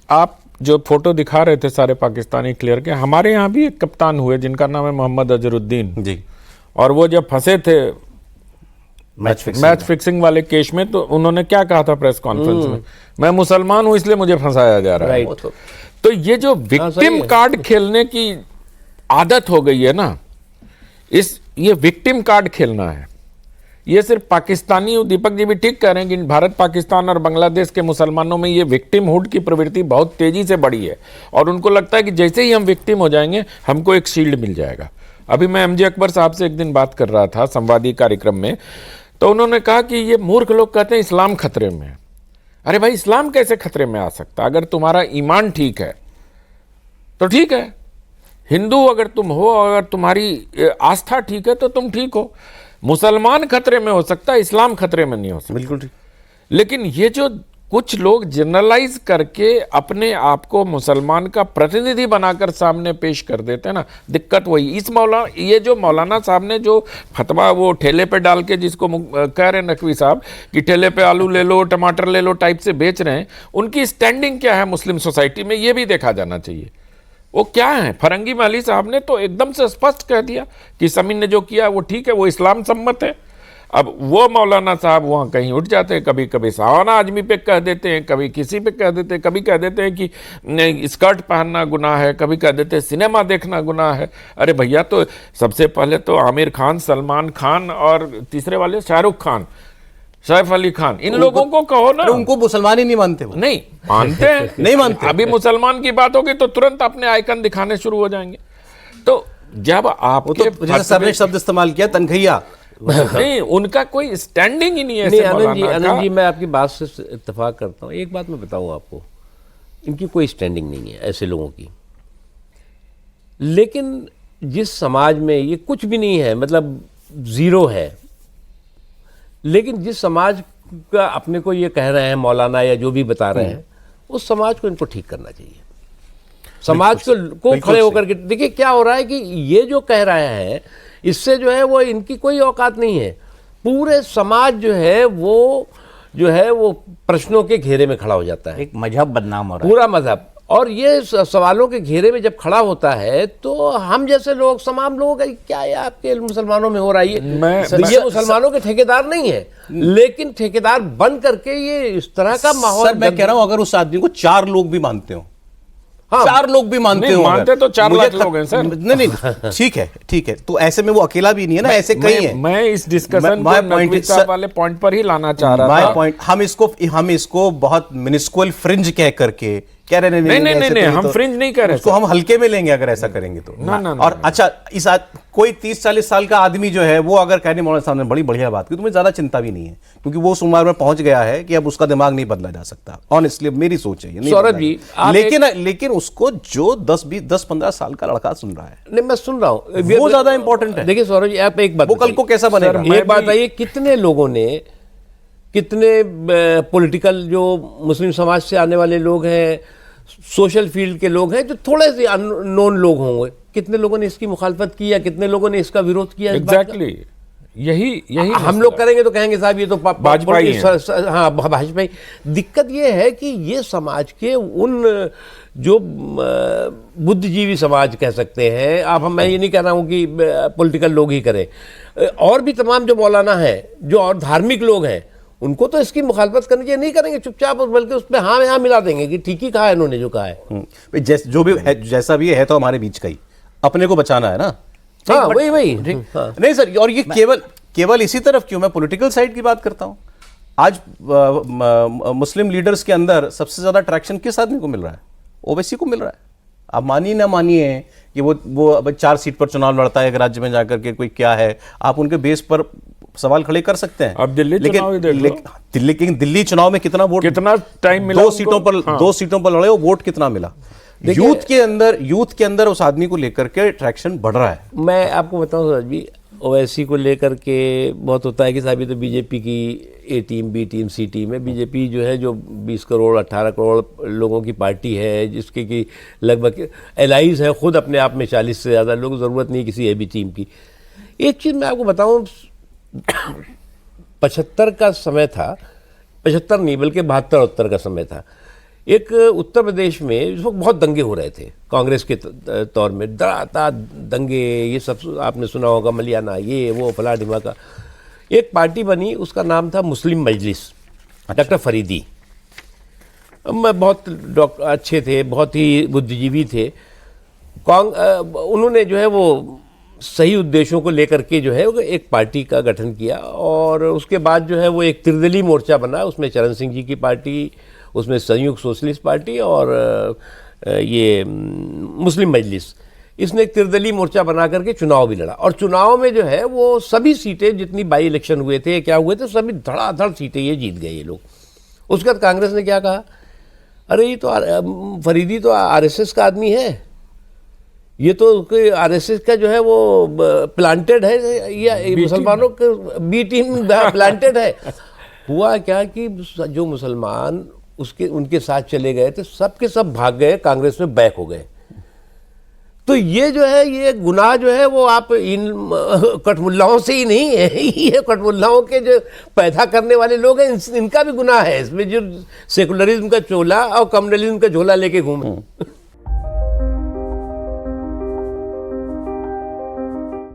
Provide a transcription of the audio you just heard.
आप जो फोटो दिखा रहे थे सारे पाकिस्तानी क्लियर के, हमारे यहाँ भी एक कप्तान हुए जिनका नाम है मोहम्मद अजरुद्दीन जी, और वो जब फंसे थे मैच फिक्सिंग वाले केस में, तो उन्होंने क्या कहा था प्रेस कॉन्फ्रेंस में, मैं मुसलमान हूं इसलिए मुझे फंसाया जा रहा है। तो ये जो विक्टिम कार्ड खेलने की आदत हो गई है ना, ये विक्टिम कार्ड खेलना है। ये सिर्फ पाकिस्तानी, दीपक जी भी ठीक कह रहे हैं कि भारत, पाकिस्तान और बांग्लादेश के मुसलमानों में ये विक्टिमहुड की प्रवृत्ति बहुत तेजी से बढ़ी है और उनको लगता है कि जैसे ही हम विक्टिम हो जाएंगे हमको एक शील्ड मिल जाएगा। अभी मैं एमजे अकबर साहब से एक दिन बात कर रहा था संवादी कार्यक्रम में, तो उन्होंने कहा कि ये मूर्ख लोग कहते हैं इस्लाम खतरे में है। अरे भाई, इस्लाम कैसे खतरे में आ सकता? अगर तुम्हारा ईमान ठीक है तो ठीक है, हिंदू अगर तुम हो, अगर तुम्हारी आस्था ठीक है तो तुम ठीक हो। मुसलमान खतरे में हो सकता है, इस्लाम खतरे में नहीं हो सकता। बिल्कुल ठीक। लेकिन ये जो कुछ लोग जनरलाइज करके अपने आप को मुसलमान का प्रतिनिधि बनाकर सामने पेश कर देते हैं ना, दिक्कत वही। ये जो मौलाना साहब ने जो फतवा वो ठेले पे डाल के, जिसको कह रहे हैं नकवी साहब कि ठेले पे आलू ले लो, टमाटर ले लो टाइप से बेच रहे हैं, उनकी स्टैंडिंग क्या है मुस्लिम सोसाइटी में, ये भी देखा जाना चाहिए। वो क्या है? फरंगी माली साहब ने तो एकदम से स्पष्ट कह दिया कि समीन ने जो किया वो ठीक है, वो इस्लाम सम्मत है। अब वो मौलाना साहब वहाँ कहीं उठ जाते हैं, कभी कभी सावाना आदमी पे कह देते हैं, कभी किसी पे कह देते हैं, कभी कह देते हैं कि स्कर्ट पहनना गुनाह है, कभी कह देते हैं सिनेमा देखना गुनाह है। अरे भैया, तो सबसे पहले तो आमिर खान, सलमान खान और तीसरे वाले शाहरुख खान, सैफ अली खान, इन लोगों को कहो ना। उनको मुसलमान ही नहीं मानते। वो नहीं मानते हैं नहीं मानते। अभी मुसलमान की बात होगी तो तुरंत अपने आइकन दिखाने शुरू हो जाएंगे। तो जब आप तो सर ने शब्द इस्तेमाल किया तनखैया, नहीं, उनका कोई स्टैंडिंग ही नहीं है। नहीं आनंद जी, मैं आपकी बात से इत्तेफाक करता हूँ। एक बात मैं बताऊँ आपको, इनकी कोई स्टैंडिंग नहीं है ऐसे लोगों की। लेकिन जिस समाज में ये कुछ भी नहीं है, मतलब जीरो है, लेकिन जिस समाज का अपने को ये कह रहे हैं मौलाना या जो भी बता रहे हैं, उस समाज को इनको ठीक करना चाहिए। समाज को खड़े होकर के देखिए क्या हो रहा है कि ये जो कह रहे हैं इससे जो है वो इनकी कोई औकात नहीं है। पूरे समाज जो है वो प्रश्नों के घेरे में खड़ा हो जाता है। एक मजहब बदनाम हो रहा है, पूरा मजहब। और ये सवालों के घेरे में जब खड़ा होता है तो हम जैसे लोग, तमाम लोग, क्या है आपके मुसलमानों में हो रहा है? ये मुसलमानों के ठेकेदार नहीं है, लेकिन ठेकेदार बन करके ये इस तरह का माहौल। सर मैं कह रहा हूं, अगर उस आदमी को 4 लोग भी मानते हो, हाँ, 4 लोग भी मानते हो, मानते तो 4 लाख लोग हैं सर। नहीं, ठीक है, तो ऐसे में वो अकेला भी नहीं है ना, ऐसे कई हैं। मैं इस डिस्कशन को नकवी साहब वाले पॉइंट पर ही लाना चाह रहा था। पॉइंट, हम इसको बहुत मिनिस्कुअल फ्रिंज कह करके कह रहे नहीं, हम फ्रिंज नहीं कह रहे, उसको हम हल्के में लेंगे अगर ऐसा करेंगे तो। और अच्छा, कोई 30-40 साल का आदमी जो है वो अगर कहने मौलाना साहब ने बड़ी बढ़िया बात की, तो मुझे ज्यादा चिंता भी नहीं है, क्योंकि वो उस उम्र में पहुंच गया है कि अब उसका दिमाग नहीं बदला जा सकता। ऑनेस्टली मेरी सोच है सौरभ जी, लेकिन उसको जो 10-15 साल का लड़का सुन रहा है, नहीं मैं सुन रहा हूँ, वो ज्यादा इंपॉर्टेंट है। देखिए सौरभ जी, आप एक बात, वो कल को कैसा बनेगा? एक बात है, कितने लोगों ने, कितने पॉलिटिकल जो मुस्लिम समाज से आने वाले लोग हैं, सोशल फील्ड के लोग हैं, जो थोड़े से अननोन लोग होंगे, कितने लोगों ने इसकी मुखालफत की या कितने लोगों ने इसका विरोध किया? एग्जैक्टली यही हम लोग करेंगे तो कहेंगे साहब ये तो भाजपाई है। हाँ, भाजपाई। दिक्कत ये है कि ये समाज के उन जो बुद्धिजीवी समाज कह सकते हैं आप, मैं ये नहीं कह रहा हूँ कि पॉलिटिकल लोग ही करें, और भी तमाम जो मौलाना हैं, जो और धार्मिक लोग हैं, उनको तो इसकी मुखालफत करनी चाहिए। नहीं करेंगे चुपचाप, बल्कि उस पर हाँ मिला देंगे कि ठीक ही कहा है इन्होंने जो कहा है। जो भी है, जैसा भी है, तो हमारे बीच का ही, अपने को बचाना है ना। हाँ, वही हाँ। नहीं सर, और ये केवल इसी तरफ क्यों, मैं पॉलिटिकल साइड की बात करता हूं। आज मुस्लिम लीडर्स के अंदर सबसे ज्यादा ट्रैक्शन किस आदमी को मिल रहा है? ओवैसी को मिल रहा है। आप मानिए ना मानिए कि वो 4 सीट पर चुनाव लड़ता है एक राज्य में जाकर के, कोई क्या है, आप उनके बेस पर सवाल खड़े कर सकते हैं। अब दिल्ली चुनाव में कितना वोट, कितना टाइम मिला, 2 सीटों पर लड़े, वो वोट कितना मिला? यूथ के अंदर उस आदमी को लेकर के ट्रैक्शन बढ़ रहा है। मैं आपको बताऊं सर जी, ओवैसी को लेकर के बहुत होता है कि साहब ये तो बीजेपी की ए टीम, बी टीम, सी टीम है। बीजेपी जो है, जो 20 करोड़ 18 करोड़ लोगों की पार्टी है, जिसके की लगभग एलाइज है खुद अपने आप में 40 से ज़्यादा लोग, ज़रूरत नहीं किसी ए बी टीम की। एक चीज़ मैं आपको बताऊं, 75 का समय था, 75 नहीं बल्कि 72-73 का समय था। एक उत्तर प्रदेश में इस वक्त बहुत दंगे हो रहे थे कांग्रेस के तौर में, धड़ाधड़ दंगे, ये सब आपने सुना होगा, मलियाना, ये वो फला ढिमाका। एक पार्टी बनी, उसका नाम था मुस्लिम मजलिस, डॉक्टर फरीदी। बहुत अच्छे थे, बहुत ही बुद्धिजीवी थे। उन्होंने जो है वो सही उद्देश्यों को लेकर के जो है वो एक पार्टी का गठन किया, और उसके बाद जो है वो एक त्रिदलीय मोर्चा बना, उसमें चरण सिंह जी की पार्टी, उसमें संयुक्त सोशलिस्ट पार्टी और ये मुस्लिम मजलिस, इसने एक त्रिदलीय मोर्चा बना करके चुनाव भी लड़ा। और चुनाव में जो है वो सभी सीटें, जितनी बाई इलेक्शन हुए थे, क्या हुए थे, सभी धड़ाधड़ सीटें ये जीत गए ये लोग। उसके बाद कांग्रेस ने क्या कहा, अरे ये तो फरीदी तो आरएसएस का आदमी है, ये तो आरएसएस का जो है वो प्लांटेड है, या मुसलमानों के बी टीम प्लांटेड है। हुआ क्या कि जो मुसलमान उनके साथ चले गए थे, सब के सब भाग गए, कांग्रेस में बैक हो गए। तो ये जो है, ये गुनाह जो है वो आप इन कठमुल्लाओं से ही नहीं है, ये कठमुल्लाओं के जो पैदा करने वाले लोग हैं, इनका भी गुनाह है इसमें, जो सेकुलरिज्म का चोला और कम्युनलिज्म का झोला लेके घूमे।